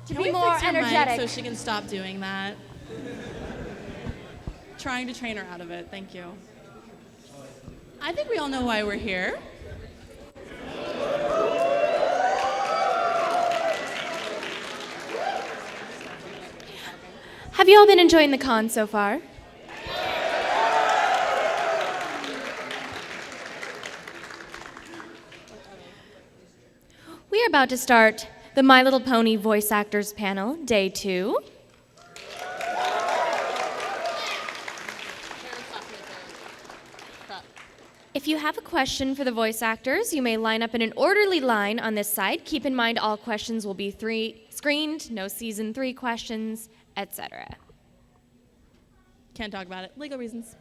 to Can be we more fix her energetic. mic so she can stop doing that? Trying to train her out of it. Thank you. I think we all know why we're here. Have you all been enjoying the con so far? We are about to start the My Little Pony Voice Actors Panel, Day 2. If you have a question for the voice actors, you may line up in an orderly line on this side. Keep in mind all questions will be screened, no season 3 questions, etc. Can't talk about it. Legal reasons.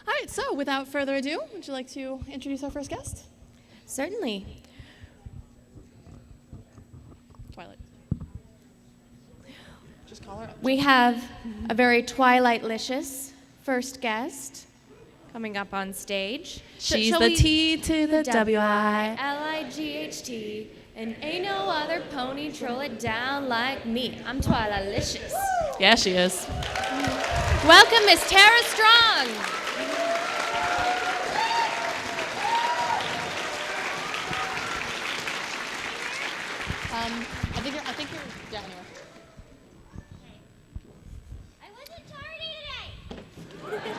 All right, so without further ado, would you like to introduce our first guest? Certainly. Twilight. Just call her up. We have a very Twilight-licious first guest coming up on stage. She's the T to the W-I. L-I-G-H-T, and ain't no other pony troll it down like me. I'm Twilight-licious. Yeah, she is. Welcome, Miss Tara Strong. I think you're, yeah, anyway. I wasn't tardy today.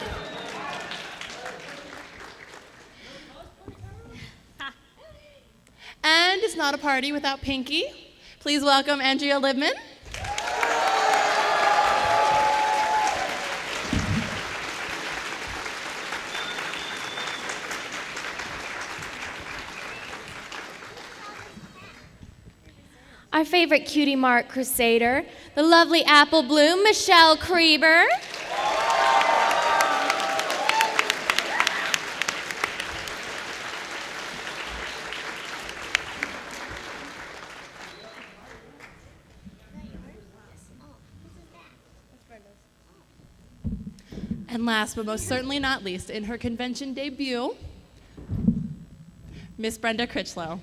And it's not a party without Pinkie. Please welcome Andrea Libman. Our favorite cutie mark crusader, the lovely Applebloom, Michelle Creber. And last but most certainly not least, in her convention debut, Miss Brenda Crichlow.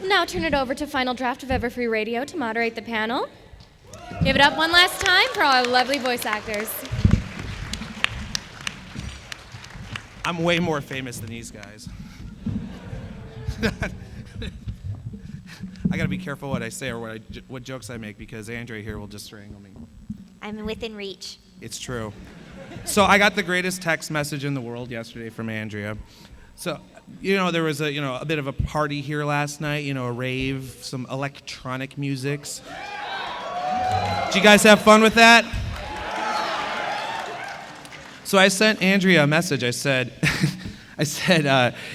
Now turn it over to Final Draft of Everfree Radio to moderate the panel. Give it up one last time for our lovely voice actors. I'm way more famous than these guys. I gotta be careful what I say or what jokes I make because Andrea here will just strangle me. I'm within reach. It's true. So I got the greatest text message in the world yesterday from Andrea. So, there was a bit of a party here last night, a rave, some electronic musics. Did you guys have fun with that? So I sent Andrea a message. I said,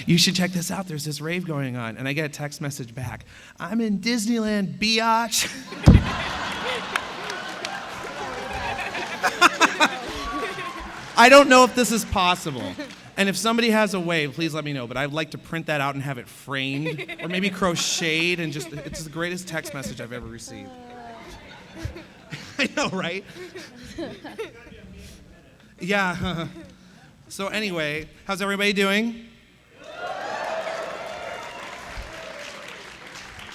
you should check this out. There's this rave going on. And I get a text message back. I'm in Disneyland, biatch. I don't know if this is possible. And if somebody has a way, please let me know. But I'd like to print that out and have it framed or maybe crocheted and it's the greatest text message I've ever received. I know, right? Yeah. So anyway, how's everybody doing?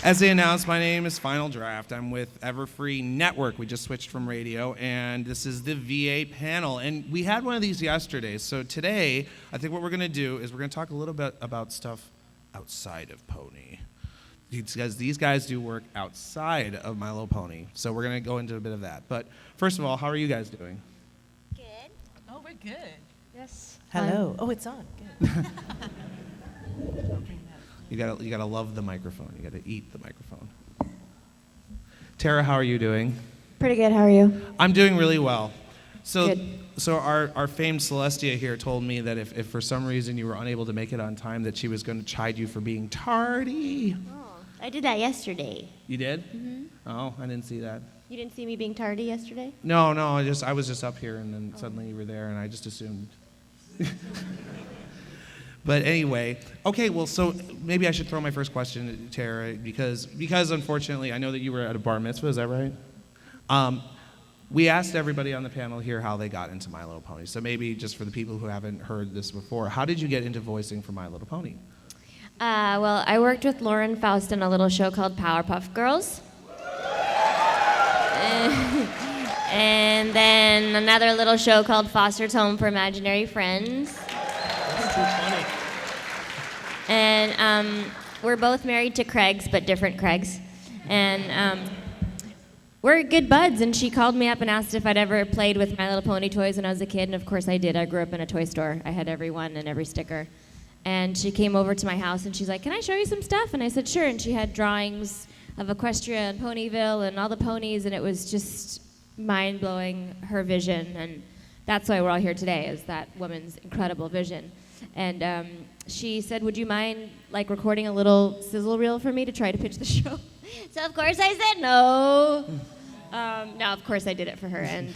As they announced, my name is Final Draft. I'm with Everfree Network. We just switched from radio, and this is the VA panel. And we had one of these yesterday. So today, I think what we're going to do is we're going to talk a little bit about stuff outside of Pony. Because these guys do work outside of My Little Pony. So we're going to go into a bit of that. But first of all, how are you guys doing? Good. Oh, we're good. Yes. Hello. Oh, it's on. Good. You gotta love the microphone. You gotta eat the microphone. Tara, how are you doing? Pretty good. How are you? I'm doing really well. So, Good. so our famed Celestia here told me that if for some reason you were unable to make it on time, that she was going to chide you for being tardy. Oh, I did that yesterday. You did? Mm-hmm. Oh, I didn't see that. You didn't see me being tardy yesterday? No, I was just up here, and then suddenly you were there, and I just assumed. But anyway, okay, well, so maybe I should throw my first question to Tara because unfortunately, I know that you were at a bar mitzvah, is that right? We asked everybody on the panel here how they got into My Little Pony. So maybe just for the people who haven't heard this before, how did you get into voicing for My Little Pony? Well, I worked with Lauren Faust on a little show called Powerpuff Girls. And then another little show called Foster's Home for Imaginary Friends. That's too funny. And we're both married to Craigs, but different Craigs. And we're good buds, and she called me up and asked if I'd ever played with My Little Pony toys when I was a kid, and of course I did. I grew up in a toy store. I had every one and every sticker. And she came over to my house, and she's like, "Can I show you some stuff?" And I said, "Sure." And she had drawings of Equestria and Ponyville and all the ponies, and it was just mind-blowing, her vision. And that's why we're all here today, is that woman's incredible vision. And she said, "Would you mind like recording a little sizzle reel for me to try to pitch the show?" So of course I said no. No, of course I did it for her, and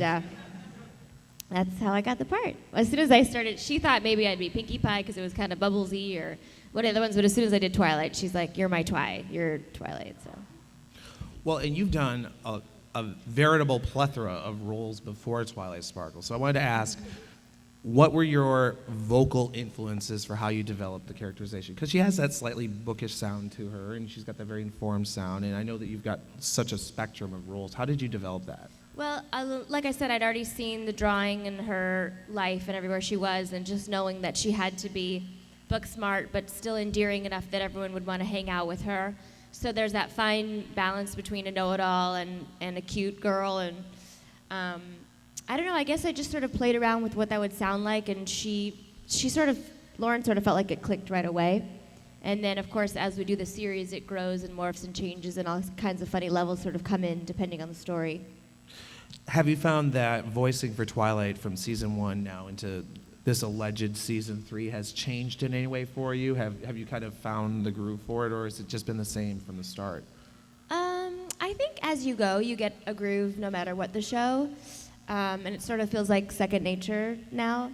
that's how I got the part. As soon as I started, she thought maybe I'd be Pinkie Pie because it was kind of bubblesy or one of the ones, but as soon as I did Twilight, she's like, "You're my you're Twilight." So. Well, and you've done a veritable plethora of roles before Twilight Sparkle. So I wanted to ask, what were your vocal influences for how you developed the characterization? Because she has that slightly bookish sound to her, and she's got that very informed sound, and I know that you've got such a spectrum of roles. How did you develop that? Well, like I said, I'd already seen the drawing in her life and everywhere she was, and just knowing that she had to be book smart, but still endearing enough that everyone would want to hang out with her. So there's that fine balance between a know-it-all and a cute girl, and I don't know, I guess I just sort of played around with what that would sound like, and Lauren sort of felt like it clicked right away. And then, of course, as we do the series, it grows and morphs and changes, and all kinds of funny levels sort of come in depending on the story. Have you found that voicing for Twilight from season 1 now into this alleged season 3 has changed in any way for you? Have you kind of found the groove for it, or has it just been the same from the start? I think as you go, you get a groove no matter what the show. And it sort of feels like second nature now.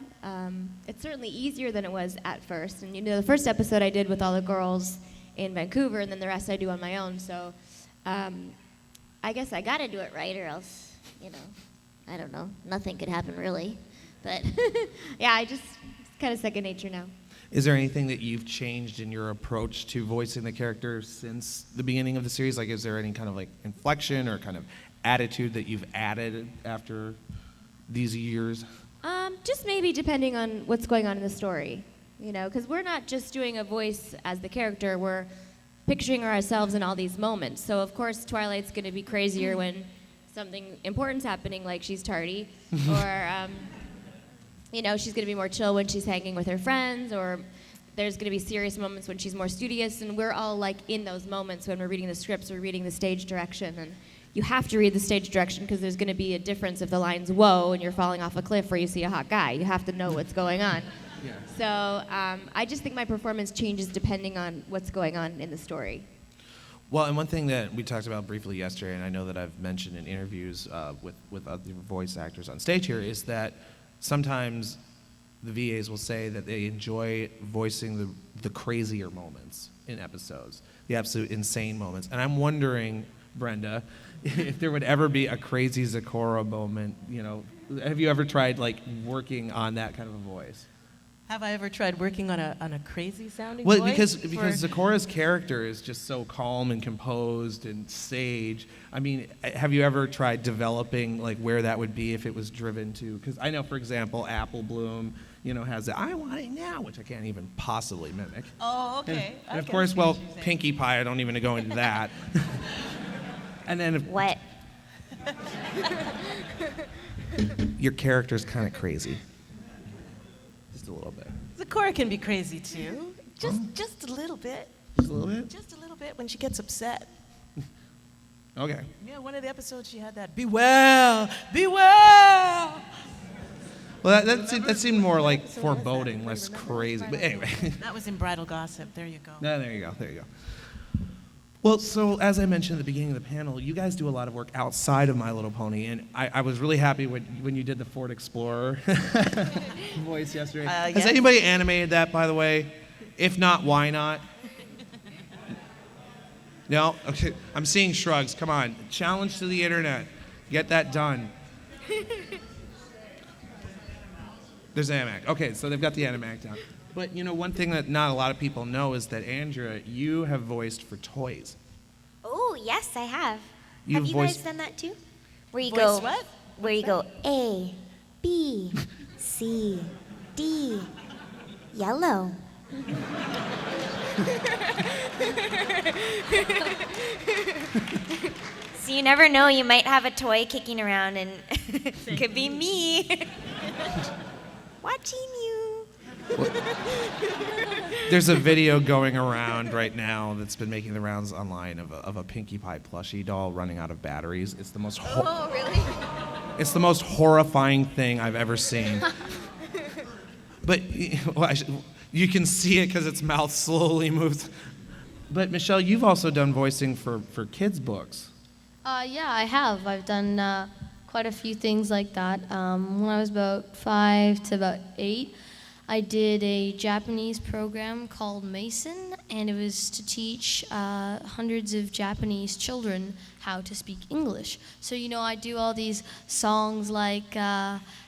It's certainly easier than it was at first. And the first episode I did with all the girls in Vancouver, and then the rest I do on my own. So I guess I got to do it right, or else, I don't know. Nothing could happen really. But yeah, it's kind of second nature now. Is there anything that you've changed in your approach to voicing the character since the beginning of the series? Like, is there any kind of like inflection or kind of attitude that you've added after these years? Just maybe depending on what's going on in the story, because we're not just doing a voice as the character, we're picturing ourselves in all these moments. So of course Twilight's going to be crazier when something important's happening, like she's tardy, or she's going to be more chill when she's hanging with her friends, or there's going to be serious moments when she's more studious, and we're all like in those moments when we're reading the scripts, we're reading the stage direction, and you have to read the stage direction because there's going to be a difference if the line's "whoa" and you're falling off a cliff, or you see a hot guy. You have to know what's going on. Yeah. So I just think my performance changes depending on what's going on in the story. Well, and one thing that we talked about briefly yesterday, and I know that I've mentioned in interviews with other voice actors on stage here, is that sometimes the VAs will say that they enjoy voicing the crazier moments in episodes, the absolute insane moments. And I'm wondering, Brenda, if there would ever be a crazy Zecora moment, have you ever tried like working on that kind of a voice? Have I ever tried working on a crazy sounding Well, voice? because Zecora's character is just so calm and composed and sage. I mean, have you ever tried developing like where that would be if it was driven to? Because I know, for example, Applebloom, has the "I want it now," which I can't even possibly mimic. Oh, okay. And of course, well, Pinkie Pie, I don't even go into that. And then What? your character's kind of crazy. Just a little bit. Zecora can be crazy too. Just a little bit. Just a little bit? Just a little bit when she gets upset. Okay. Yeah, one of the episodes she had that "Be well, be well." Well, that seemed more like foreboding, less crazy. But anyway. That was in Bridal Gossip. There you go. No, there you go. Well, so as I mentioned at the beginning of the panel, you guys do a lot of work outside of My Little Pony, and I was really happy when you did the Ford Explorer voice yesterday. Has Yes. anybody animated that, by the way? If not, why not? No? Okay, I'm seeing shrugs. Come on. Challenge to the internet. Get that done. There's Animac. Okay, so they've got the Animac down. But, you know, one thing that not a lot of people know is that, Andrea, you have voiced for toys. Oh, yes, I have. You've Have you voiced- guys done that too? Where you Voice go what? Where you go A, B, C, D, yellow. So you never know, you might have a toy kicking around and could be me. Watching you. There's a video going around right now that's been making the rounds online of a Pinkie Pie plushie doll running out of batteries. It's the most really? it's the most horrifying thing I've ever seen. But well, you can see it because its mouth slowly moves. But Michelle, you've also done voicing for kids' books. Yeah, I have. I've done quite a few things like that. When I was about 5 to about 8, I did a Japanese program called Mason, and it was to teach hundreds of Japanese children how to speak English. So, you know, I do all these songs like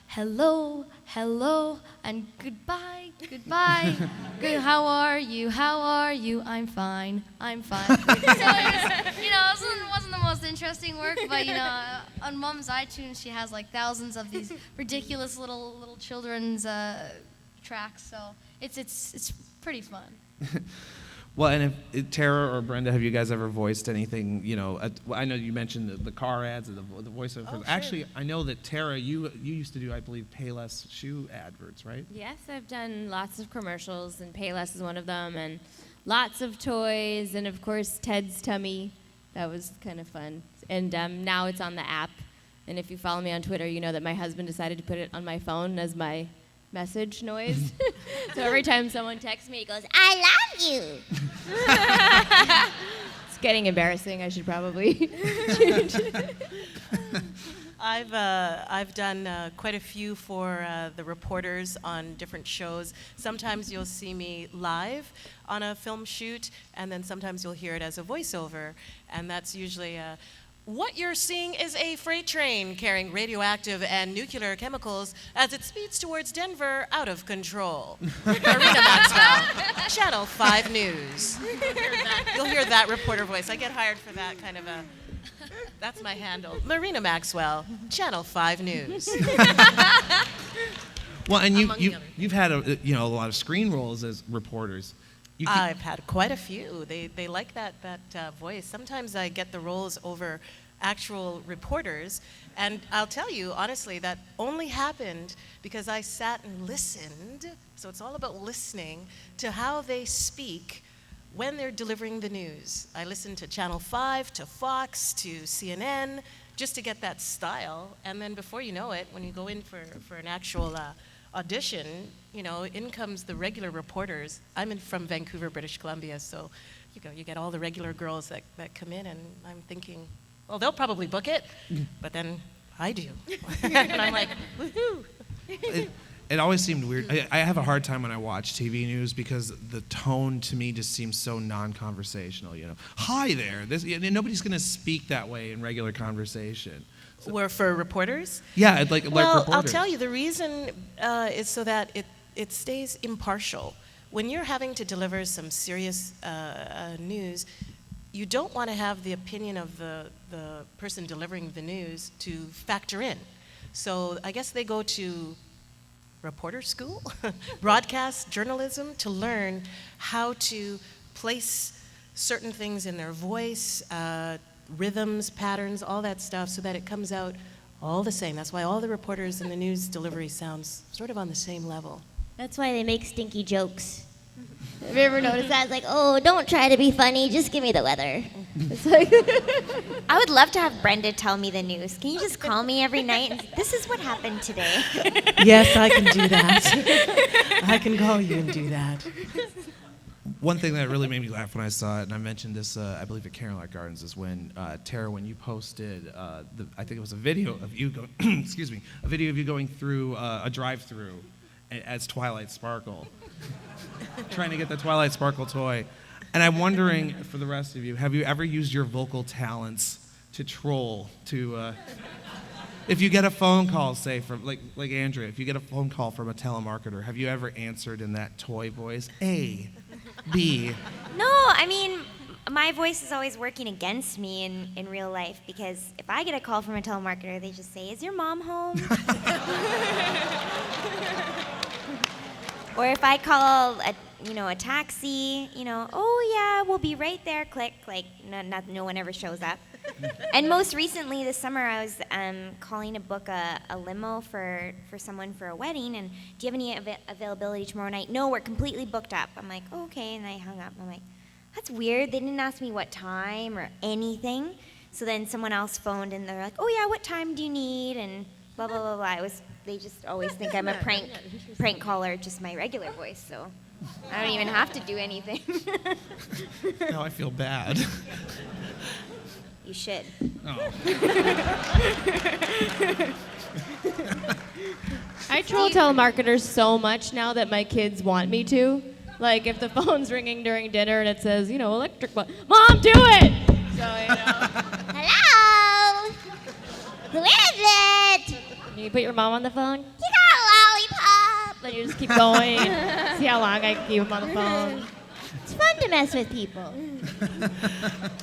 hello, hello, and goodbye, goodbye. Good, how are you? How are you? I'm fine. I'm fine. So it was, you know, it wasn't the most interesting work, but you know, on Mom's iTunes, she has like thousands of these ridiculous little children's tracks. So it's pretty fun. Well, and if Tara or Brenda, have you guys ever voiced anything? You know, well, I know you mentioned the car ads and the voiceover. Oh, sure. Actually, I know that Tara, you used to do, I believe, Payless shoe adverts, right? Yes, I've done lots of commercials, and Payless is one of them, and lots of toys, and of course Ted's tummy. That was kind of fun. And now it's on the app. And if you follow me on Twitter, you know that my husband decided to put it on my phone as my message noise. So every time someone texts me, he goes, I love you. it's getting embarrassing. I should probably change it. I've done quite a few for the reporters on different shows. Sometimes you'll see me live on a film shoot, and then sometimes you'll hear it as a voiceover, and that's usually what you're seeing is a freight train carrying radioactive and nuclear chemicals as it speeds towards Denver out of control. Marina Maxwell, Channel 5 News. You'll hear that reporter voice. I get hired for that kind of a... That's my handle. Marina Maxwell, Channel 5 News. Well, and Among the others. you've had a lot of screen roles as reporters. I've had quite a few. They like that voice. Sometimes I get the roles over actual reporters, and I'll tell you honestly that only happened because I sat and listened. So it's all about listening to how they speak when they're delivering the news. I listen to Channel 5, to Fox, to CNN, just to get that style. And then before you know it, when you go in for an actual audition, you know, in comes the regular reporters. I'm from Vancouver, British Columbia, so you get all the regular girls that come in, and I'm thinking, well, they'll probably book it, but then I do. And I'm like, woohoo. It always seemed weird. I have a hard time when I watch TV news because the tone to me just seems so non-conversational. You know, hi there. Nobody's going to speak that way in regular conversation. We're for reporters? Yeah, like Well, reporters. I'll tell you, the reason is so that it stays impartial. When you're having to deliver some serious news, you don't want to have the opinion of the person delivering the news to factor in. So I guess they go to reporter school, broadcast journalism, to learn how to place certain things in their voice, rhythms, patterns, all that stuff, so that it comes out all the same. That's why all the reporters in the news delivery sounds sort of on the same level. That's why they make stinky jokes. Have you ever noticed that? It's like, oh, don't try to be funny, just give me the weather. It's like I would love to have Brenda tell me the news. Can you just call me every night and say, this is what happened today? Yes, I can do that. I can call you and do that. One thing that really made me laugh when I saw it, and I mentioned this, I believe at Caroline Gardens, is when Tara, when you posted, I think it was a video of you going, excuse me, a video of you going through a drive-through, as Twilight Sparkle. Trying to get the Twilight Sparkle toy. And I'm wondering, for the rest of you, have you ever used your vocal talents to troll, if you get a phone call, say, from, like Andrea, if you get a phone call from a telemarketer, have you ever answered in that toy voice? A, B. No, I mean, my voice is always working against me in real life because if I get a call from a telemarketer, they just say, "Is your mom home?" Or if I call a taxi, "Oh yeah, we'll be right there." Click, like no one ever shows up. And most recently this summer, I was calling to book a limo for someone for a wedding. And do you have any availability tomorrow night? No, we're completely booked up. I'm like, oh, okay, and I hung up. I'm like, that's weird. They didn't ask me what time or anything. So then someone else phoned and they're like, oh yeah, what time do you need? And blah blah blah blah. They just always think I'm a prank caller, just my regular voice. So I don't even have to do anything. Now I feel bad. You should. Oh. I troll telemarketers so much now that my kids want me to. Like if the phone's ringing during dinner and it says, electric button, Mom, do it! So, Hello? Who is it? You put your mom on the phone, You got a lollipop. then you just keep going. See how long I can keep them on the phone. It's fun to mess with people.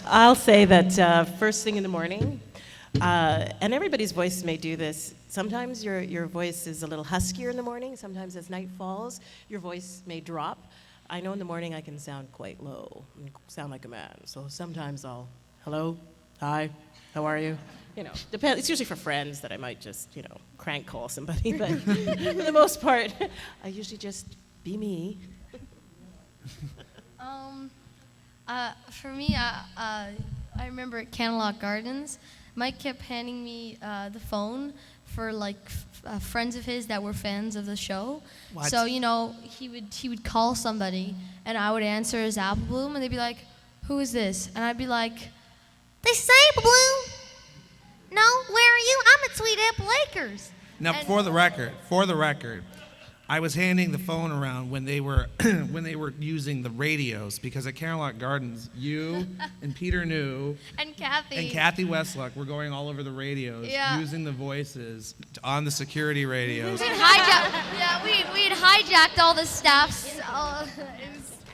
I'll say that first thing in the morning, and everybody's voice may do this. Sometimes your voice is a little huskier in the morning. Sometimes as night falls, your voice may drop. I know in the morning I can sound quite low, and sound like a man. So sometimes hello, hi, how are you? Depends. It's usually for friends that I might just, crank call somebody. But for the most part, I usually just be me. For me, I remember at Canalock Gardens, Mike kept handing me the phone for friends of his that were fans of the show. What? So he would call somebody, and I would answer as Applebloom, and they'd be like, "Who is this?" And I'd be like, "This is Applebloom." "No, where are you?" "I'm at Sweet Apple Acres." Now, for the record, I was handing the phone around when they were using the radios, because at Caroline Gardens, you and Peter New And Kathy. and Kathy Westluck were going all over the radios, using the voices on the security radios. We had hijacked all the staffs.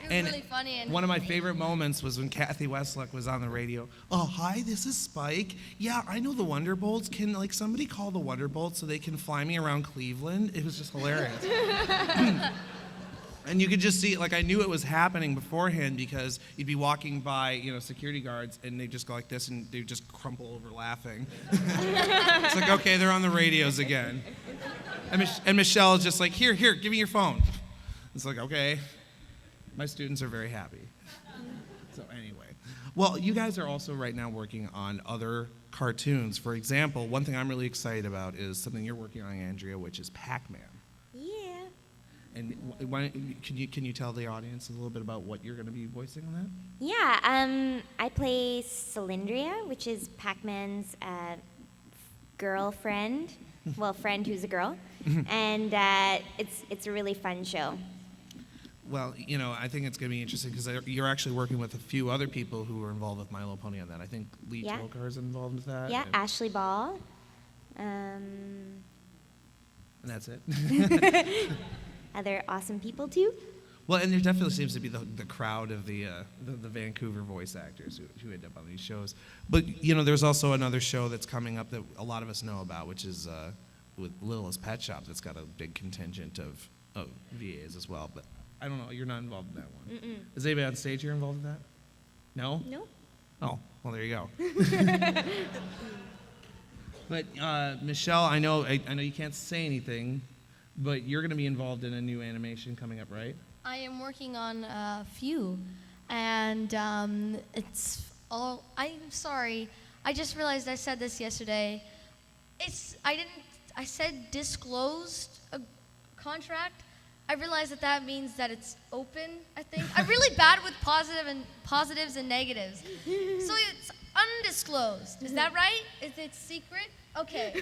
It was really funny. And one of my favorite moments was when Kathy Westluck was on the radio. "Oh, hi, this is Spike. Yeah, I know the Wonderbolts. Can somebody call the Wonderbolts so they can fly me around Cleveland?" It was just hilarious. And you could just see, I knew it was happening beforehand, because you'd be walking by, security guards, and they'd just go like this, and they'd just crumple over laughing. It's like, okay, they're on the radios again. And Michelle is just like, here, give me your phone. It's like, okay. My students are very happy. So anyway. Well, you guys are also right now working on other cartoons. For example, one thing I'm really excited about is something you're working on, Andrea, which is Pac-Man. Yeah. And can you tell the audience a little bit about what you're going to be voicing on that? Yeah, I play Cylindria, which is Pac-Man's girlfriend. Well, friend who's a girl. And it's a really fun show. Well, I think it's going to be interesting, because you're actually working with a few other people who were involved with My Little Pony on that. I think Lee Tolkar is involved with that. Yeah, Ashley Ball. And that's it. Other awesome people, too. Well, and there definitely seems to be the crowd of the Vancouver voice actors who end up on these shows. But, there's also another show that's coming up that a lot of us know about, which is with Littlest Pet Shop, that's got a big contingent of VAs as well. But I don't know, you're not involved in that one. Mm-mm. Is anybody on stage here involved in that? No? No. Oh, well, there you go. But Michelle, I know you can't say anything, but you're going to be involved in a new animation coming up, right? I am working on a few, and it's all. I'm sorry. I just realized I said this yesterday. I said disclosed a contract. I realize that means that it's open, I think. I'm really bad with positives and negatives. So it's undisclosed. Is that right? Is it secret? Okay.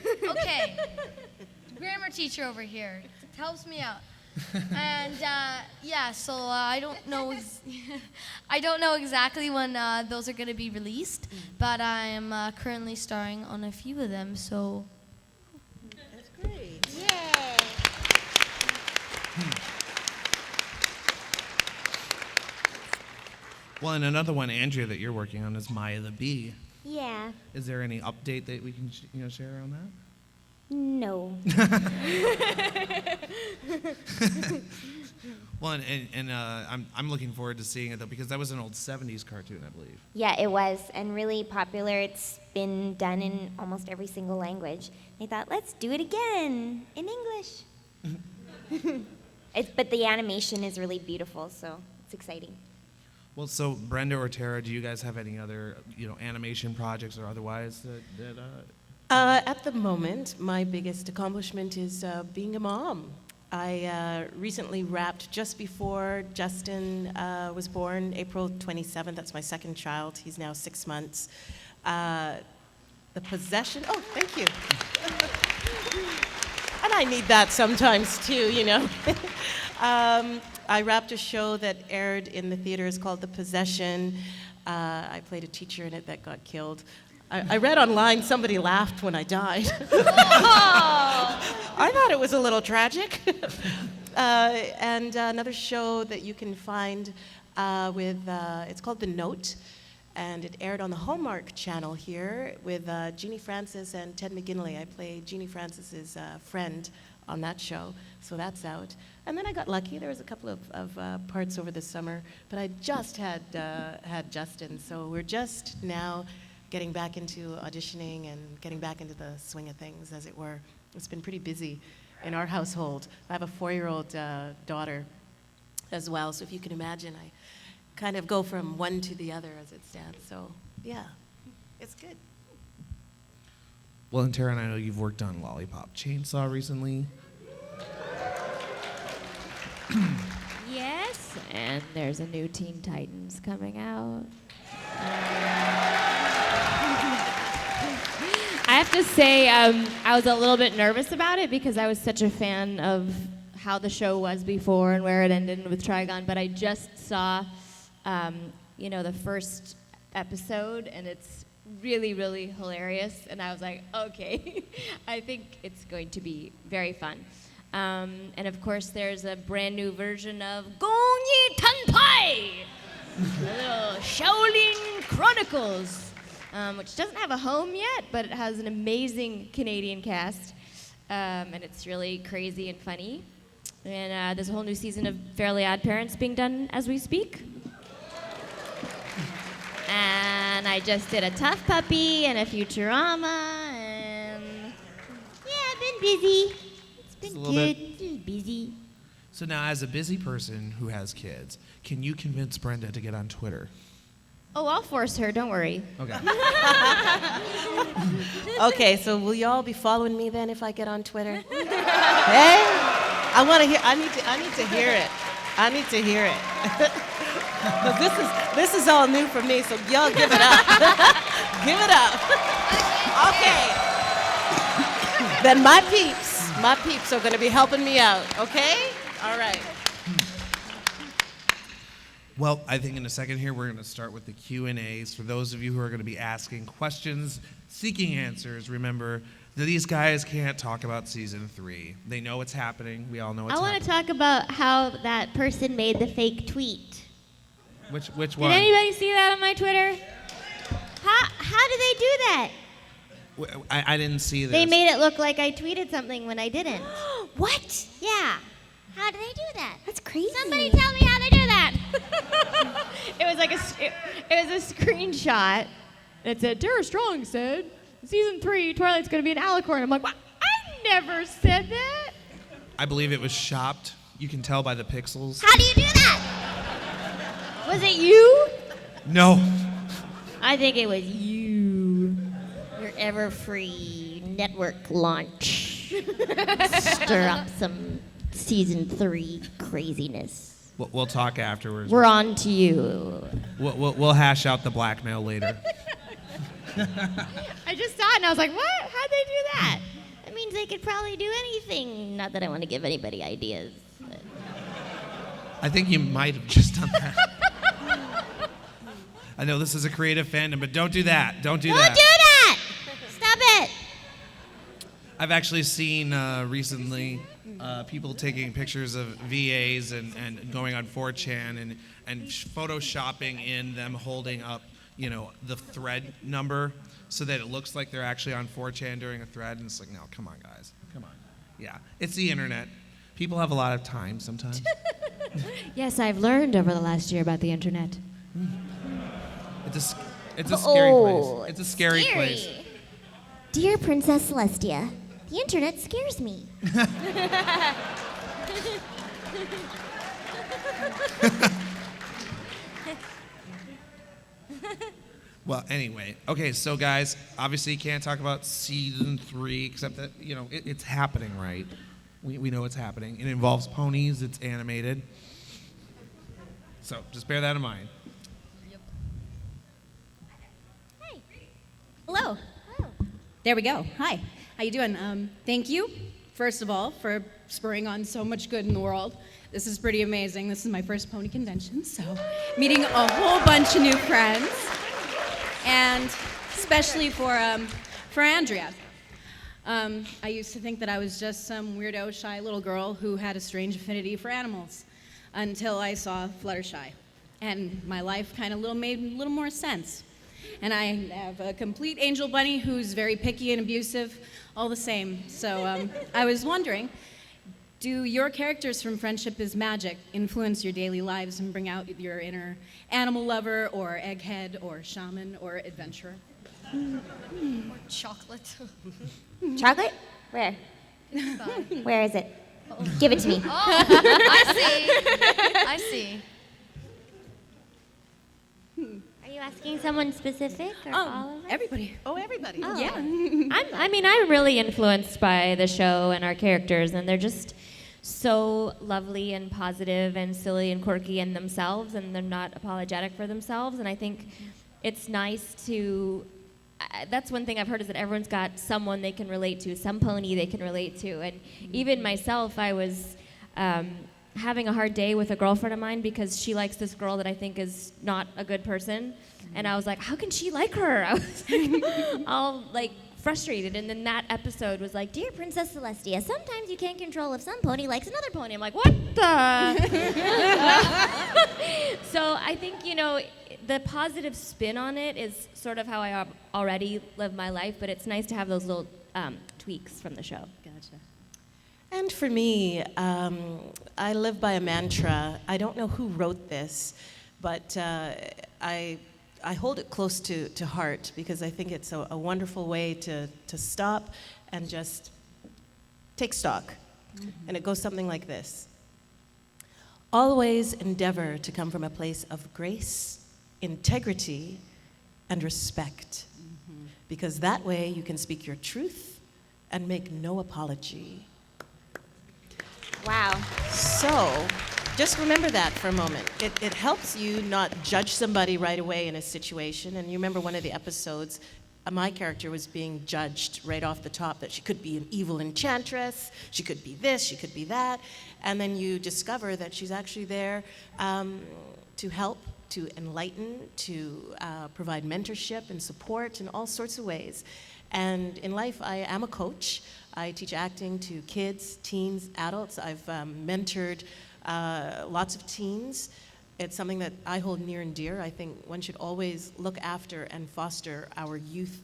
Grammar teacher over here. It helps me out. And so I don't know. I don't know exactly when those are going to be released, but I am currently starring on a few of them. So. That's great. Yay. Well, and another one, Andrea, that you're working on is Maya the Bee. Yeah. Is there any update that we can share on that? No. Well, and I'm looking forward to seeing it though, because that was an old '70s cartoon, I believe. Yeah, it was, and really popular. It's been done in almost every single language. They thought, let's do it again in English. But the animation is really beautiful, so it's exciting. Well, so Brenda or Tara, do you guys have any other animation projects or otherwise that At the moment, my biggest accomplishment is being a mom. I recently wrapped just before Justin was born, April 27th. That's my second child. He's now 6 months. The Possession. Oh, thank you. And I need that sometimes too, I wrapped a show that aired in the theaters called The Possession. I played a teacher in it that got killed. I read online somebody laughed when I died. I thought it was a little tragic. And another show that you can find it's called The Note, and it aired on the Hallmark channel here with Jeannie Francis and Ted McGinley. I played Jeannie Francis's friend on that show, so that's out. And then I got lucky. There was a couple of parts over the summer, but I just had Justin, so we're just now getting back into auditioning and getting back into the swing of things, as it were. It's been pretty busy in our household. I have a 4-year-old daughter as well, so if you can imagine, I kind of go from one to the other as it stands. So, yeah, it's good. Well, and Tara, I know you've worked on Lollipop Chainsaw recently. Yes, and there's a new Teen Titans coming out. I have to say, I was a little bit nervous about it because I was such a fan of how the show was before and where it ended with Trigon, but I just saw, the first episode, and it's really, really hilarious, and I was like, okay, I think it's going to be very fun. And of course, there's a brand new version of Gong Yi Tan Pai, the little Shaolin Chronicles, which doesn't have a home yet, but it has an amazing Canadian cast, and it's really crazy and funny. And there's a whole new season of Fairly Odd Parents being done as we speak. And I just did a Tough Puppy and a Futurama, and yeah, I've been busy. It's been good. Been busy. So now, as a busy person who has kids, can you convince Brenda to get on Twitter? Oh, I'll force her. Don't worry. Okay. Okay, so will y'all be following me then if I get on Twitter? Hey, I want to hear. I need to hear it. I need to hear it. This is all new for me, so y'all give it up. Give it up. Okay. Then my peeps are going to be helping me out. Okay. All right. Well, I think in a second here, we're going to start with the Q&As. For those of you who are going to be asking questions, seeking answers, remember that these guys can't talk about season 3. They know what's happening. We all know what's I want happening. to talk about how that person made the fake tweet. Which Did one? anybody see that on my Twitter? How did they do that? I didn't see this. They made it look like I tweeted something when I didn't. What? Yeah. How did they do that? That's crazy. Somebody tell me how they do that. It was like it was a screenshot. It said, Tara Strong said, season 3, Twilight's going to be an alicorn. I'm like, what? I never said that. I believe it was shopped. You can tell by the pixels. How do you do that? Was it you? No. I think it was you. Your ever-free network launch. Stir up some season 3 craziness. We'll talk afterwards. We're on to you. We'll hash out the blackmail later. I just saw it and I was like, what? How'd they do that? That means they could probably do anything. Not that I want to give anybody ideas. But I think you might have just done that. I know this is a creative fandom, but don't do that. Don't do that. Don't do that! Stop it! I've actually seen recently people taking pictures of VAs and going on 4chan and photoshopping in them holding up, the thread number so that it looks like they're actually on 4chan during a thread. And it's like, no, come on, guys. Come on. Yeah, it's the internet. People have a lot of time sometimes. Yes, I've learned over the last year about the internet. It's a scary place. It's a scary place. Dear Princess Celestia, the internet scares me. Well, anyway, okay, so guys, obviously you can't talk about season 3 except that, it's happening, right? We know it's happening. It involves ponies, it's animated. So just bear that in mind. Hello. There we go. Hi. How you doing? Thank you, first of all, for spurring on so much good in the world. This is pretty amazing. This is my first pony convention, so meeting a whole bunch of new friends, and especially for Andrea. I used to think that I was just some weirdo, shy little girl who had a strange affinity for animals until I saw Fluttershy, and my life kind of made a little more sense. And I have a complete angel bunny who's very picky and abusive, all the same. So I was wondering, do your characters from Friendship is Magic influence your daily lives and bring out your inner animal lover or egghead or shaman or adventurer? Or chocolate. Chocolate? Where? Where is it? Give it to me. I see. Are you asking someone specific or all of us? Everybody. Oh, everybody. Oh. Yeah. I'm really influenced by the show and our characters, and they're just so lovely and positive and silly and quirky in themselves, and they're not apologetic for themselves. And I think it's nice to. That's one thing I've heard is that everyone's got someone they can relate to, some pony they can relate to, and even myself, I was. Having a hard day with a girlfriend of mine because she likes this girl that I think is not a good person. And I was like, how can she like her? I was all frustrated. And then that episode was like, Dear Princess Celestia, sometimes you can't control if some pony likes another pony. I'm like, what the? So I think, the positive spin on it is sort of how I already live my life, but it's nice to have those little tweaks from the show. Gotcha. And for me, I live by a mantra. I don't know who wrote this, but I hold it close to heart because I think it's a wonderful way to stop and just take stock. Mm-hmm. And it goes something like this. Always endeavor to come from a place of grace, integrity, and respect. Mm-hmm. Because that way you can speak your truth and make no apology. Wow. So, just remember that for a moment. It helps you not judge somebody right away in a situation. And you remember one of the episodes, my character was being judged right off the top that she could be an evil enchantress, she could be this, she could be that. And then you discover that she's actually there to help, to enlighten, to provide mentorship and support in all sorts of ways. And in life, I am a coach. I teach acting to kids, teens, adults. I've mentored lots of teens. It's something that I hold near and dear. I think one should always look after and foster our youth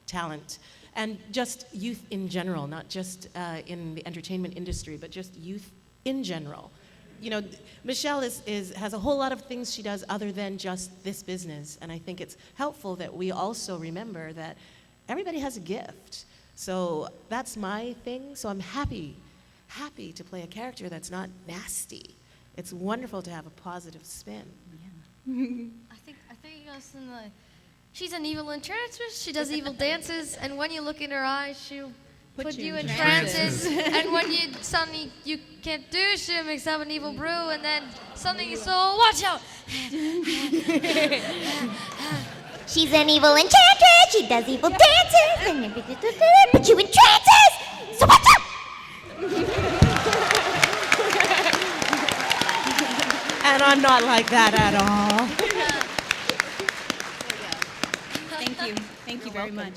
talent, and just youth in general, not just in the entertainment industry, but just youth in general. Michelle has a whole lot of things she does other than just this business, and I think it's helpful that we also remember that everybody has a gift. So that's my thing. So I'm happy to play a character that's not nasty. It's wonderful to have a positive spin. I think you guys in the. She's an evil enchantress. She does evil dances, and when you look in her eyes, she'll put you in trances. And when you suddenly you can't do, she'll mix up an evil brew, and then suddenly so watch out. She's an evil enchantress. She does evil dances and put you in trances. So watch out! I'm not like that at all. Thank you. Thank you very much.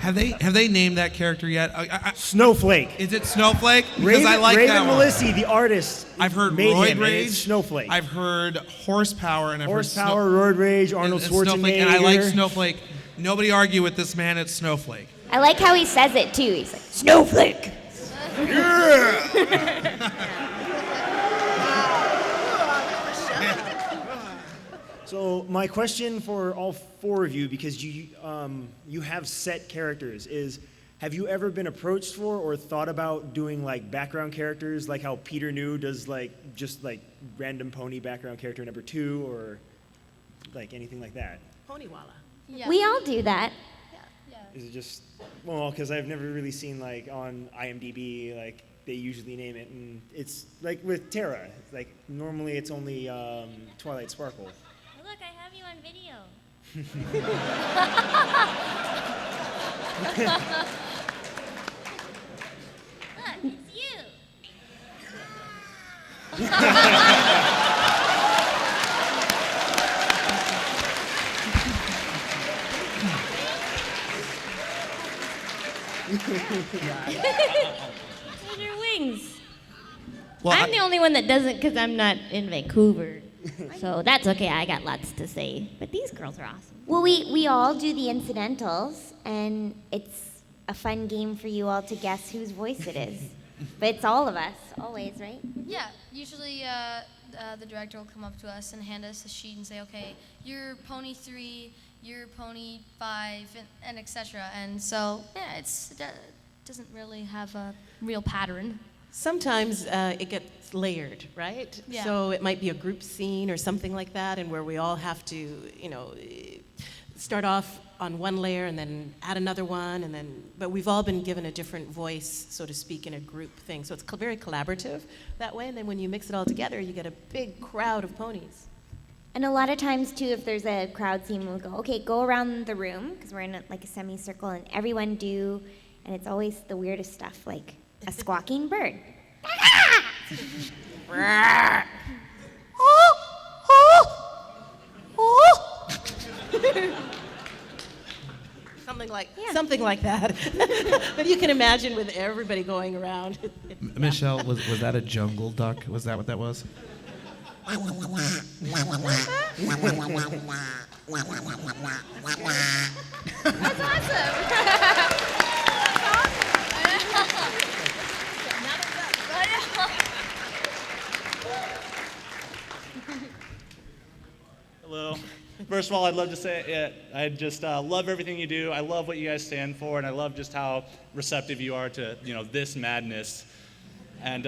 Have they named that character yet? Snowflake. Is it Snowflake? Because I like Raven that one. Melissi, the artist. I've heard made Roid him, and Rage. it's Snowflake. I've heard Horsepower, and I've Horsepower, heard Roid Rage, Arnold and Schwarzenegger. Snowflake, and I like Snowflake. Nobody argue with this man. It's Snowflake. I like how he says it too. He's like, Snowflake. So my question for all four of you, because you have set characters, is have you ever been approached for or thought about doing like background characters, like how Peter New does just random pony background character number 2, or like anything like that? Ponywalla. Yeah. We all do that. Is it just, well, because I've never really seen like on IMDb, like they usually name it, and it's like with Terra, like normally it's only Twilight Sparkle. Look, I have you on video. Look, it's you. Those are wings. Well, I'm the only one that doesn't because I'm not in Vancouver. So that's okay. I got lots to say. But these girls are awesome. Well, we all do the incidentals, and it's a fun game for you all to guess whose voice it is. But it's all of us, always, right? Yeah, usually the director will come up to us and hand us a sheet and say, okay, you're pony 3, you're pony 5, and etc. And so, yeah, it doesn't really have a real pattern. Sometimes it gets layered, right? Yeah. So it might be a group scene or something like that, and where we all have to, start off on one layer and then add another one, but we've all been given a different voice, so to speak, in a group thing. So it's very collaborative that way, and then when you mix it all together, you get a big crowd of ponies. And a lot of times, too, if there's a crowd scene, we'll go, okay, go around the room, because we're in a semicircle, and everyone do, and it's always the weirdest stuff, like a squawking bird. Something like that. But you can imagine with everybody going around. Michelle, was that a jungle duck? Was that what that was? Hello. First of all, I'd love to say I just love everything you do. I love what you guys stand for, and I love just how receptive you are to this madness. And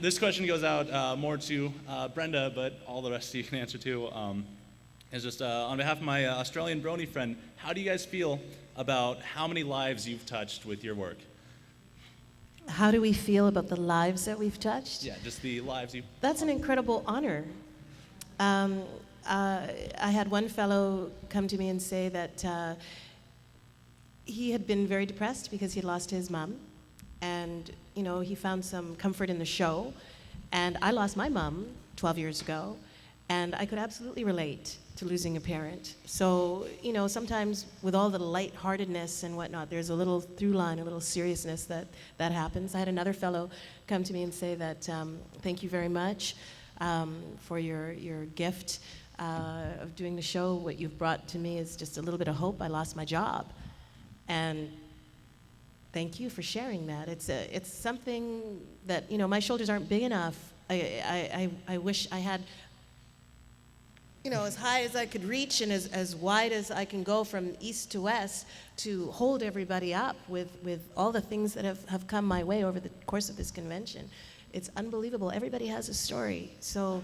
this question goes out more to Brenda, but all the rest of you can answer too. Is just on behalf of my Australian brony friend, how do you guys feel about how many lives you've touched with your work? How do we feel about the lives that we've touched? Yeah, just the lives you've... That's an incredible honor. I had one fellow come to me and say that he had been very depressed because he had lost his mom, and he found some comfort in the show. And I lost my mom 12 years ago, and I could absolutely relate to losing a parent. So sometimes with all the lightheartedness and whatnot, there's a little through line, a little seriousness that happens. I had another fellow come to me and say that thank you very much for your gift of doing the show. What you've brought to me is just a little bit of hope. I lost my job, and thank you for sharing that. It's something that my shoulders aren't big enough. I wish I had as high as I could reach and as wide as I can go from east to west to hold everybody up with all the things that have come my way over the course of this convention. It's unbelievable. Everybody has a story. So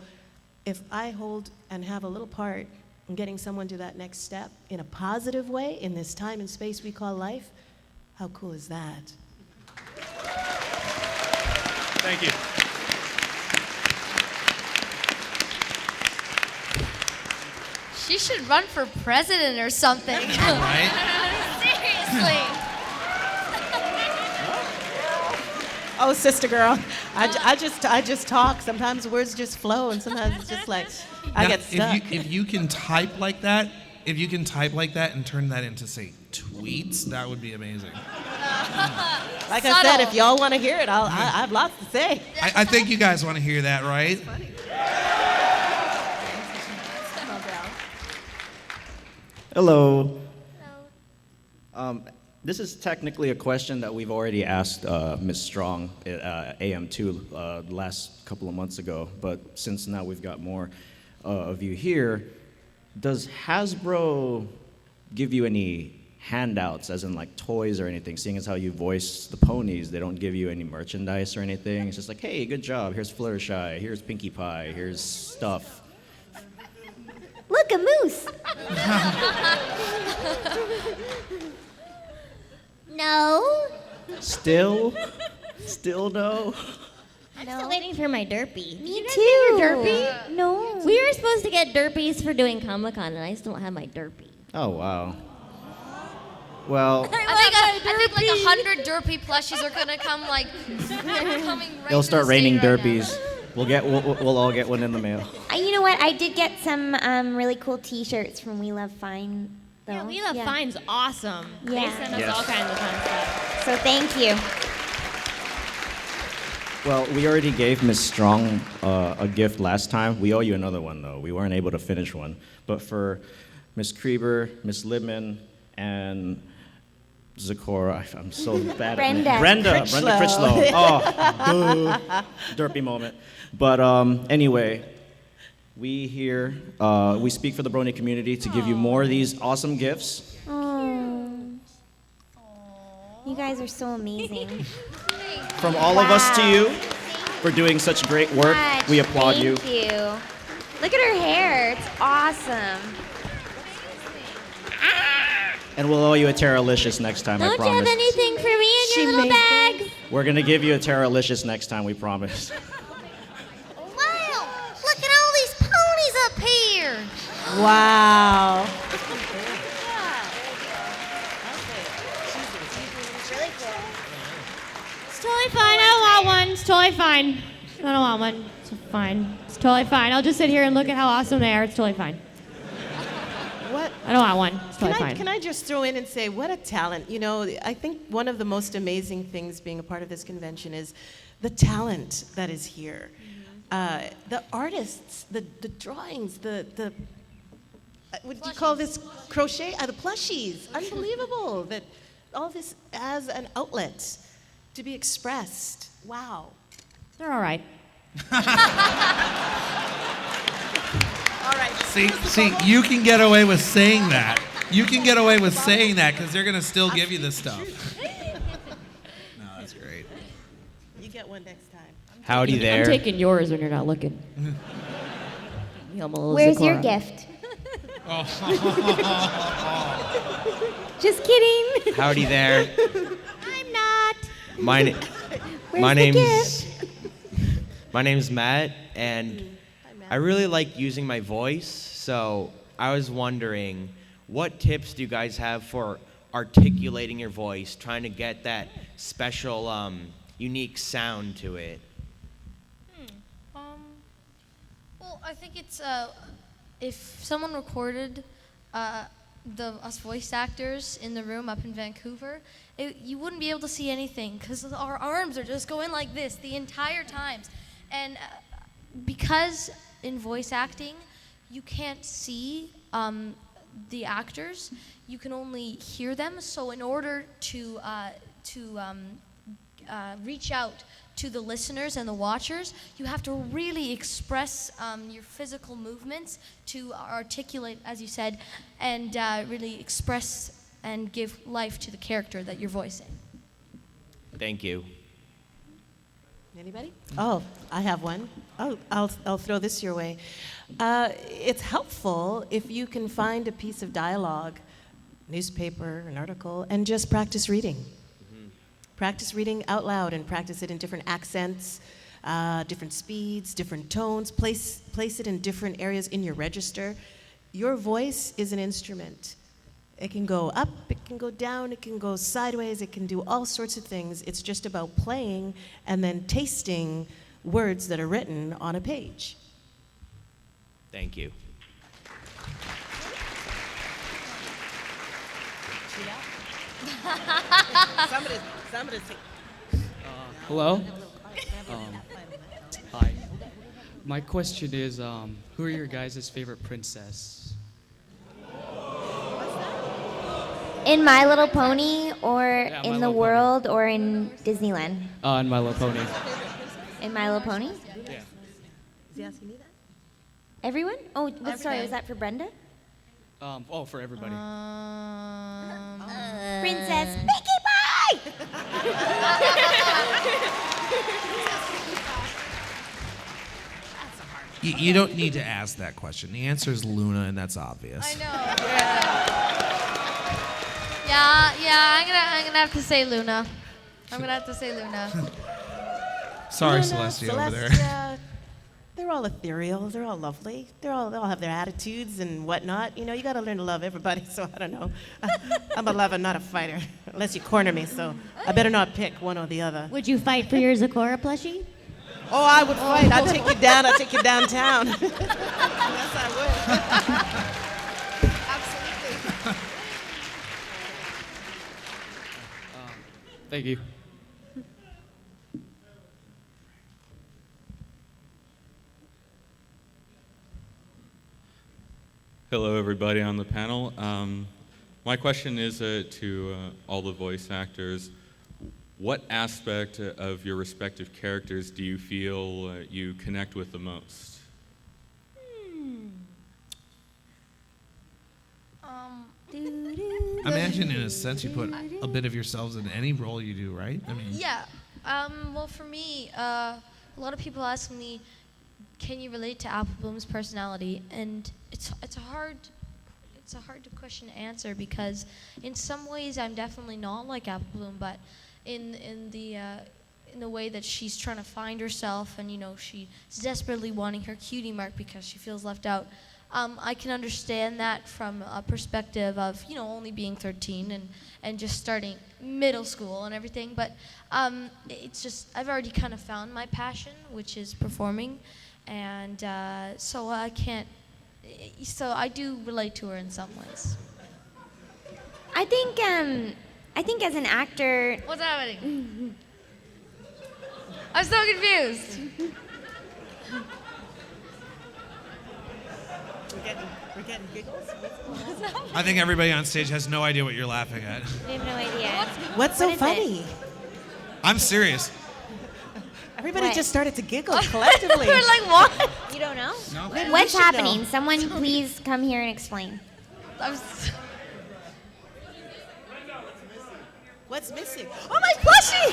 if I hold and have a little part in getting someone to that next step in a positive way in this time and space we call life, how cool is that? Thank you. She should run for president or something. Right? Seriously. Oh, sister girl, I just talk. Sometimes words just flow, and sometimes it's just like I Now, get stuck. if you can type like that, and turn that into, say, tweets, that would be amazing. Like I said, if y'all want to hear it, I have lots to say. I think you guys want to hear that, right? Hello. This is technically a question that we've already asked Ms. Strong at AM2 the last couple of months ago, but since now we've got more of you here, does Hasbro give you any handouts, as in like toys or anything, seeing as how you voice the ponies? They don't give you any merchandise or anything? It's just like, hey, good job, here's Fluttershy, here's Pinkie Pie, here's stuff. Look, a moose. No. Still no? I'm still waiting for my derpy. Me too. Your derpy? No. We were supposed to get derpies for doing Comic-Con, and I still don't have my derpy. Oh, wow. Well, I think like 100 derpy plushies are gonna come coming right they'll to start the raining stage right derpies. We'll all get one in the mail. You know what? I did get some really cool T-shirts from We Love Fine, though. Yeah, We Love Fine's awesome. Yeah. They send us Yes. all kinds of fun stuff. So thank you. Well, we already gave Ms. Strong a gift last time. We owe you another one, though. We weren't able to finish one. But for Ms. Creber, Ms. Libman, and Zecora, I'm so bad Brenda. at Brenda Crichlow. Crichlow. Oh, duh. Derpy moment. But anyway, we here, we speak for the Brony community to give you more of these awesome gifts. Oh. You guys are so amazing. From all of us to you for doing such great work. Much. We applaud you. Thank you. Look at her hair. It's awesome. And we'll owe you a Terralicious next time, I Don't you have promise. anything for me in She your little made bag? We're gonna give you a Terralicious next time, we promise. Wow. Look at all these ponies up here. Wow. It's totally fine. I don't want one. It's totally fine. I don't want one. It's fine. It's totally fine. I'll just sit here and look at how awesome they are. It's totally fine. What? I don't want one. It's totally fine. Can I just throw in and say, what a talent. You know, I think one of the most amazing things being a part of this convention is the talent that is here. The artists, the drawings, the what do you call this? Crochet? The plushies. Unbelievable that all this as an outlet to be expressed. Wow. They're all right. All right. See, you can get away with saying that. You can get away with saying that because they're gonna still give you this stuff. No, that's great. You get one next time. Howdy I'm there. taking yours when you're not looking. I'm a little Where's your Zecora. gift? Just kidding. Howdy there. I'm not. My Where's the name's Matt, and I really like using my voice. So I was wondering, what tips do you guys have for articulating your voice, trying to get that special, unique sound to it? Well, I think it's if someone recorded us voice actors in the room up in Vancouver, you wouldn't be able to see anything because our arms are just going like this the entire time. And because in voice acting, you can't see the actors, you can only hear them. So in order to reach out to the listeners and the watchers, you have to really express your physical movements to articulate, as you said, and really express and give life to the character that you're voicing. Thank you. Anybody? Oh, I have one. Oh, I'll throw this your way. It's helpful if you can find a piece of dialogue, newspaper, an article, and just practice reading. Practice reading out loud and practice it in different accents, different speeds, different tones. Place it in different areas in your register. your voice is an instrument. It can go up, it can go down, it can go sideways, it can do all sorts of things. It's just about playing and then tasting words that are written on a page. Thank you. Somebody say. Hello? Hi. My question is, who are your guys' favorite princess? In My Little Pony, or Yeah, My in the Little world, or in Disneyland? In My Little Pony. In My Little Pony? Yeah. Is he asking me that? Everyone? Oh, sorry, was that for Brenda? For everybody. Princess Pinkie Pie! You don't need to ask that question. The answer is Luna, and that's obvious. I know. Yeah. I'm gonna have to say Luna. Sorry, Luna, Celestia over there. Celestia, they're all ethereal. They're all lovely. They all have their attitudes and whatnot. You know, you got to learn to love everybody. So I don't know. I'm a lover, not a fighter, unless you corner me. So I better not pick one or the other. Would you fight for your Zecora plushie? Oh, I would fight. I'd take you down. I'd take you downtown. Yes, I would. Absolutely. Thank you. Hello, everybody on the panel. My question is to all the voice actors. What aspect of your respective characters do you feel you connect with the most? I imagine, in a sense, you put a bit of yourselves in any role you do, right? I mean, Yeah. Well, for me, a lot of people ask me, can you relate to Applebloom's personality? And it's a hard question to answer, because in some ways I'm definitely not like Applebloom, but in the way that she's trying to find herself, and she's desperately wanting her cutie mark because she feels left out. I can understand that from a perspective of only being 13 and just starting middle school and everything. But it's just, I've already kind of found my passion, which is performing, and so I can't. So I do relate to her in some ways. I think as an actor. What's happening? I'm so confused. We're getting giggles. I think everybody on stage has no idea what you're laughing at. I have no idea. What's so funny? I'm serious. Everybody What? just started to giggle collectively. We're like, what? You don't know? No. Maybe we What's should happening? know. Someone please come here and explain. What's missing? Oh, my plushie!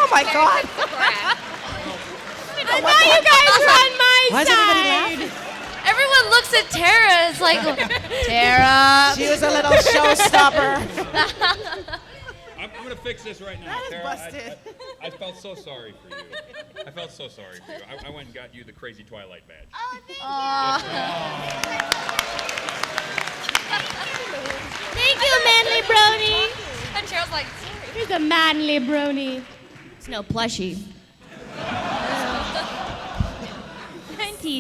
Oh my God! I know you guys are on my Why is everybody laughing? Everyone looks at Tara. It's like, Tara. She was a little showstopper. I'm going to fix this right now. That is Tara, busted. I felt so sorry for you. I felt so sorry for you. I went and got you the crazy Twilight badge. Oh, thank Thank you, manly brony. And Tara's like, Here's a manly brony. It's no plushie.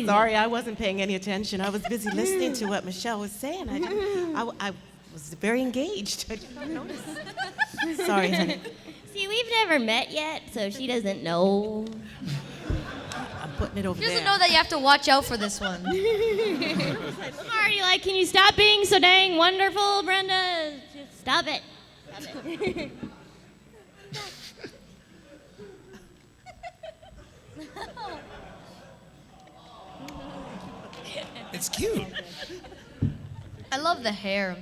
Sorry, I wasn't paying any attention. I was busy listening to what Michelle was saying. I was very engaged. I did not notice. Sorry, honey. See, we've never met yet, so she doesn't know. I'm putting it over she there. doesn't know that you have to watch out for this one. I'm already like, can you stop being so dang wonderful, Brenda? Just stop it. Stop it. It's cute. I love the hair.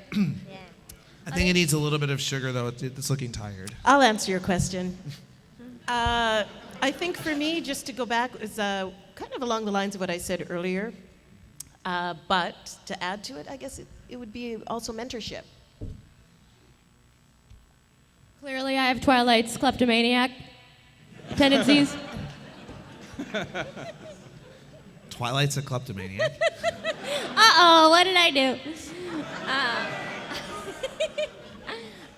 I think it needs a little bit of sugar, though. It's looking tired. I'll answer your question. I think for me, just to go back, is kind of along the lines of what I said earlier. But to add to it, I guess it would be also mentorship. Clearly, I have Twilight's kleptomaniac tendencies. Twilight's a kleptomaniac. Uh-oh, what did I do?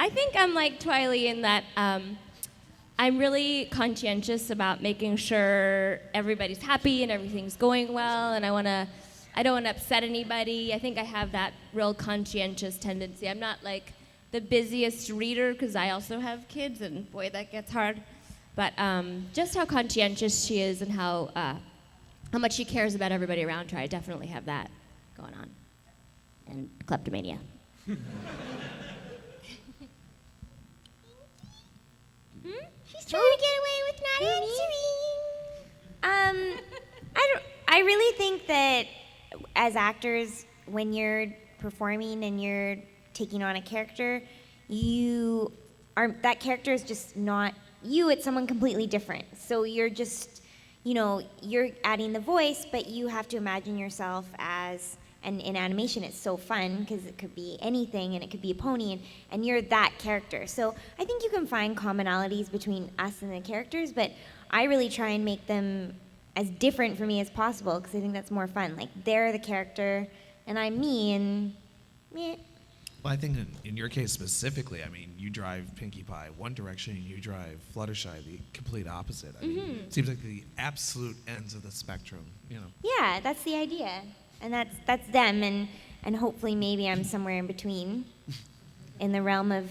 I think I'm like Twilight in that I'm really conscientious about making sure everybody's happy and everything's going well, and I don't want to upset anybody. I think I have that real conscientious tendency. I'm not like the busiest reader because I also have kids, and boy, that gets hard. But just how conscientious she is and how much she cares about everybody around her, I definitely have that going on. And kleptomania. She's trying to get away with not answering. I really think that as actors, when you're performing and you're taking on a character, that character is just not you, it's someone completely different. So you're just, you're adding the voice, but you have to imagine yourself as, and in animation it's so fun because it could be anything and it could be a pony and you're that character. So I think you can find commonalities between us and the characters, but I really try and make them as different for me as possible because I think that's more fun. Like they're the character and I'm me and meh. Well, I think in your case specifically, I mean, you drive Pinkie Pie one direction, and you drive Fluttershy the complete opposite. I mean, it seems like the absolute ends of the spectrum, Yeah, that's the idea. And that's them, and hopefully maybe I'm somewhere in between, in the realm of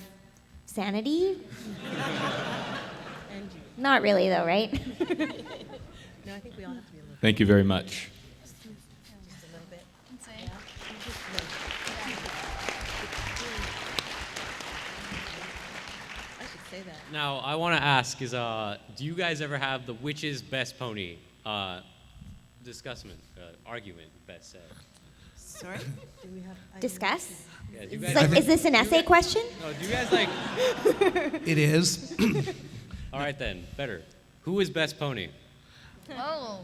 sanity. Not really though, right? No, I think we all have to be a little. Thank you very much. Just a little bit. I should say that. Now, I want to ask is, do you guys ever have the which is best pony argument, best said? Sorry? Do we have Discuss? Yeah, do you guys Is this an essay question? No, do you guys like... It is. All right then, better. Who is best pony? Oh.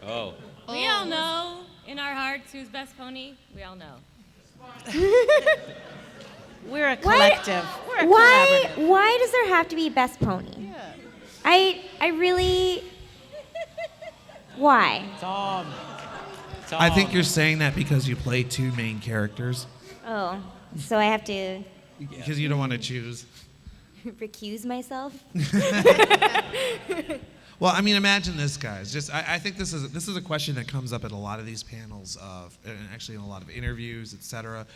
Oh. We all know in our hearts who's best pony. We all know. We're a collective. We're a Why collaborative. why does there have to be best pony? Yeah. I really why? Tom. I think you're saying that because you play two main characters. Oh, so I have to Because you don't want to choose. recuse myself? Well, I mean, imagine this, guys. I think this is a question that comes up at a lot of these panels, and actually in a lot of interviews, etc.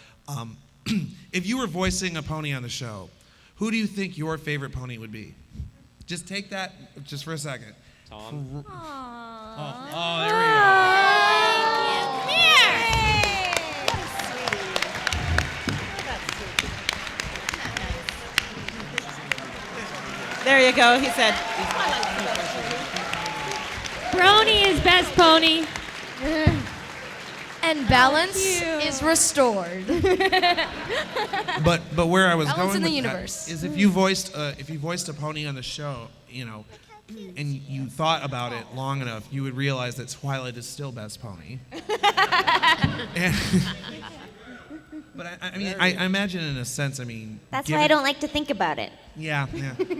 If you were voicing a pony on the show, who do you think your favorite pony would be? Just take that just for a second. Tom. Oh, there we go. There you go, he said. Brony is best pony. And balance is restored. But where I was Balance going in the with universe. that is if you voiced a pony on the show, and you thought about it long enough, you would realize that Twilight is still best pony. But I imagine in a sense, That's why I don't like to think about it. Yeah.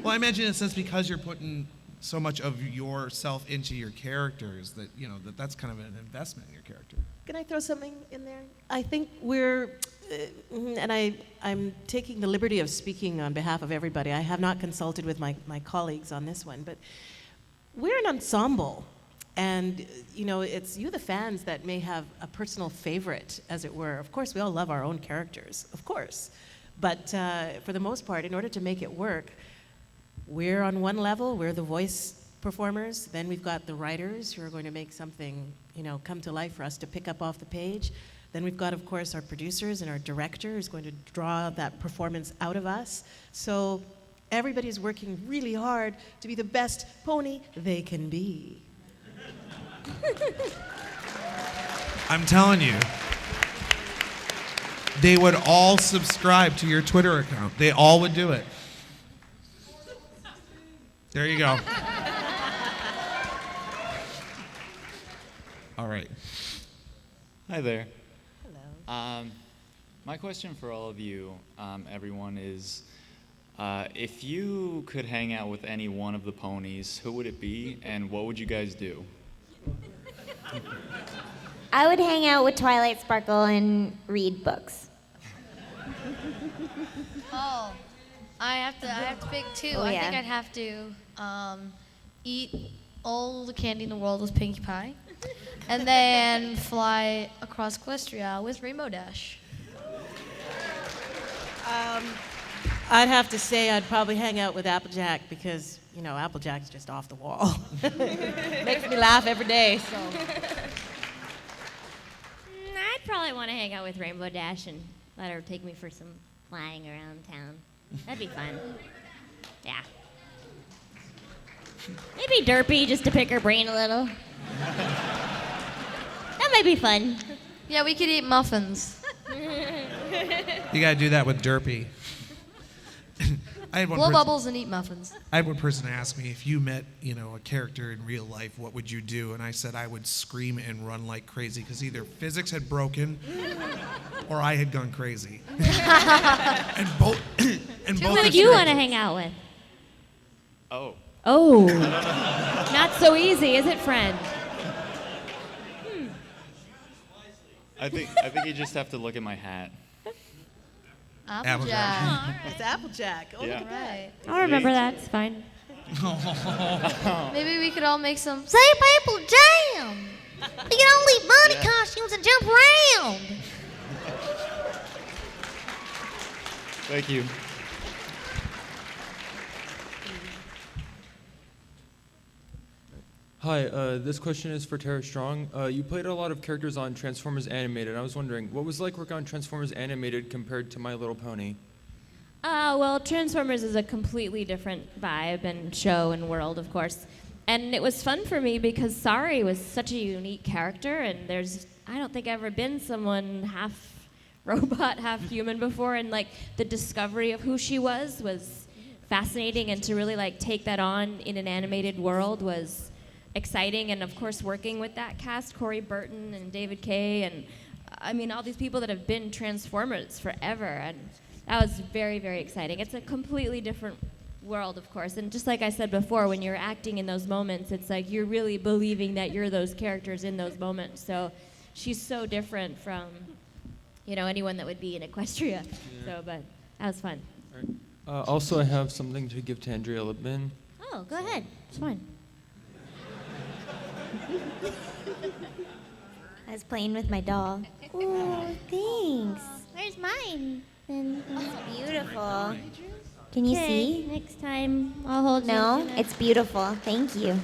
Well, I imagine in a sense because you're putting so much of yourself into your characters that that's kind of an investment in your character. Can I throw something in there? I think we're, and I'm taking the liberty of speaking on behalf of everybody. I have not consulted with my colleagues on this one, but we're an ensemble. And, it's you, the fans, that may have a personal favorite, as it were. Of course, we all love our own characters, of course. But for the most part, in order to make it work, we're on one level, we're the voice performers. Then we've got the writers who are going to make something, come to life for us to pick up off the page. Then we've got, of course, our producers and our director who's going to draw that performance out of us. So everybody's working really hard to be the best pony they can be. I'm telling you, they would all subscribe to your Twitter account. They all would do it. There you go. All right. Hi there. Hello. My question for all of you, everyone, is if you could hang out with any one of the ponies, who would it be, and what would you guys do? I would hang out with Twilight Sparkle and read books. Oh, I have to pick two. Oh, I yeah. think I'd have to eat all the candy in the world with Pinkie Pie, and then fly across Equestria with Rainbow Dash. I'd have to say I'd probably hang out with Applejack because, you know, Applejack's just off the wall. Makes me laugh every day, so. I'd probably want to hang out with Rainbow Dash and let her take me for some flying around town. That'd be fun. Yeah. Maybe Derpy, just to pick her brain a little. That might be fun. Yeah, we could eat muffins. You gotta do that with Derpy. I had one Blow person- bubbles and eat muffins. I had one person ask me, if you met, a character in real life, what would you do? And I said I would scream and run like crazy because either physics had broken or I had gone crazy. and both. Who would you want to hang out with? Oh. Oh. Not so easy, is it, friend? I think you just have to look at my hat. Applejack. It's Applejack. Oh, Yeah. look at that. I'll remember that. It's fine. Maybe we could all make some. Say Apple Jam! We can all eat bunny Yeah. costumes and jump around! Thank you. Hi, this question is for Tara Strong. You played a lot of characters on Transformers Animated. I was wondering, what was it like working on Transformers Animated compared to My Little Pony? Well, Transformers is a completely different vibe and show and world, of course. And it was fun for me because Sari was such a unique character, and I don't think I've ever been someone half robot, half human before, and like the discovery of who she was fascinating, and to really like take that on in an animated world was exciting. And of course working with that cast, Corey Burton and David Kay, and I mean all these people that have been Transformers forever, and that was very, very exciting. It's a completely different world, of course, and just like I said before, when you're acting in those moments, it's like you're really believing that you're those characters in those moments. So she's so different from anyone that would be in Equestria. So but that was fun. Also, I have something to give to Andrea Libman. Oh, go ahead. It's fine. I was playing with my doll. Ooh, thanks. Where's mine? It's beautiful. Can you Okay, see? next time I'll hold you. No, it's beautiful. Thank you.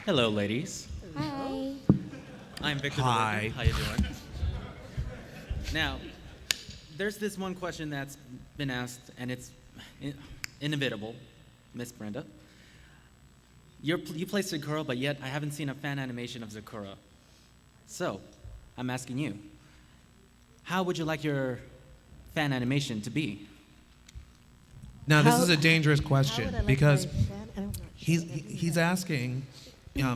Hello, ladies. Hi. I'm Victor. Hi. How you doing? Now, there's this one question that's been asked, and it's inevitable, Miss Brenda. You play Zecora, but yet I haven't seen a fan animation of Zecora. So, I'm asking you, how would you like your fan animation to be? Now, this is a dangerous question because he's asking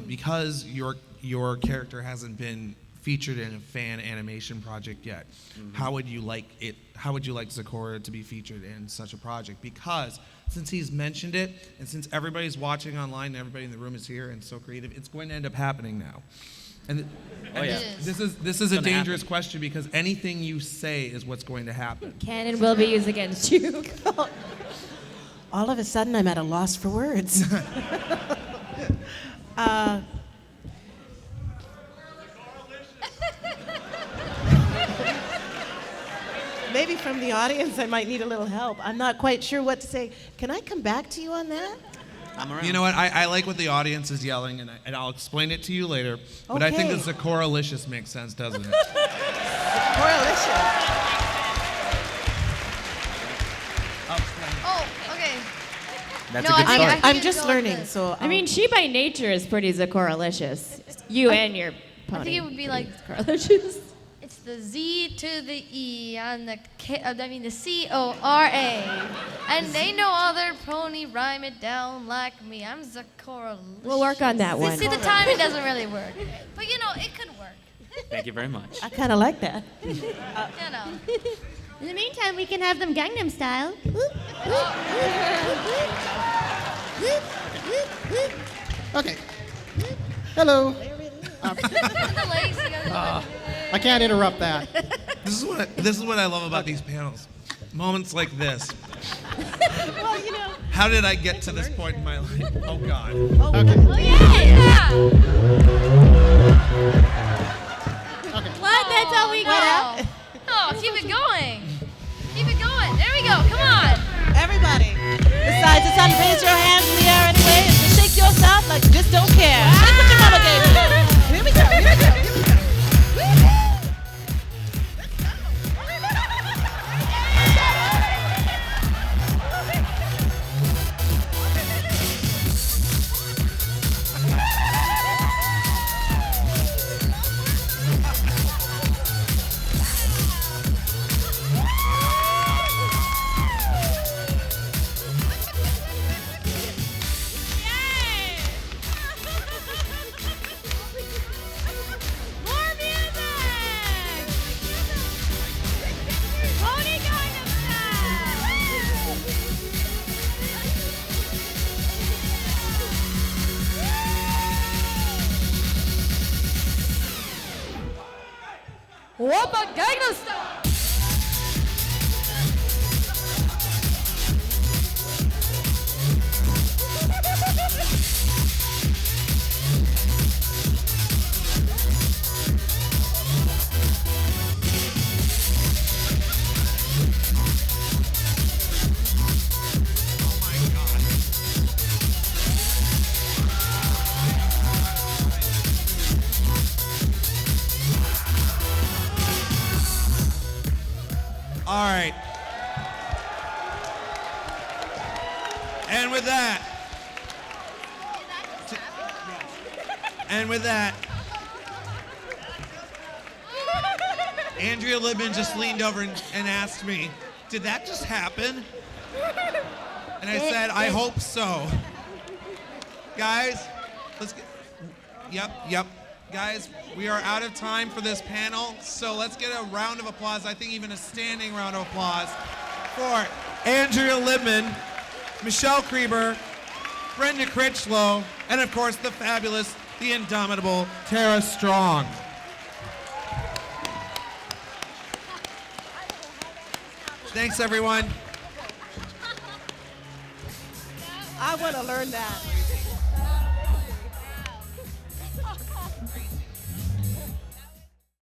because your character hasn't been featured in a fan animation project yet. Mm-hmm. How would you like it? How would you like Zecora to be featured in such a project? Because since he's mentioned it, and since everybody's watching online, and everybody in the room is here and so creative, it's going to end up happening now. And yeah. this is a dangerous question because anything you say is what's going to happen. Can and will be used against you. All of a sudden, I'm at a loss for words. Maybe from the audience, I might need a little help. I'm not quite sure what to say. Can I come back to you on that? I'm around. You know what? I like what the audience is yelling, and I'll explain it to you later. But I think Okay. the Zecora-licious makes sense, doesn't it? Oh, okay. That's No, a good I think- start. I'm you just go like learning, this. so I mean, she by nature is pretty Zecora-licious. You and your pony. I think it would be like Zecora-licious. it's the Z to the E on the the C-O-R-A. And ain't no other pony rhyme it down like me. I'm Zecora. We'll work on that one. See, the timing doesn't really work. But it could work. Thank you very much. I kind of like that. You know. In the meantime, we can have them Gangnam Style. Okay. Hello. I can't interrupt that. This is what I love about these panels. Moments like this. Well, you know. How did I get to this point in my life? Oh God. Okay. Oh, yeah! What? That's all we got? Oh, keep it going. Keep it going. There we go. Come on. Everybody. Besides, it's time to raise your hands in the air anyway and to shake yourself like you just don't care. That's what your mama gave you. Here we go. Here we go. Here we go. Whoop a Gangnam Style. All right. And with that, Andrea Libman just leaned over and asked me, "Did that just happen?" And I said, "I hope so." Guys, let's get. Yep. Guys, we are out of time for this panel, so let's get a round of applause, I think even a standing round of applause, for Andrea Libman, Michelle Creber, Brenda Crichlow, and of course the fabulous, the indomitable Tara Strong. Thanks, everyone. I want to learn that.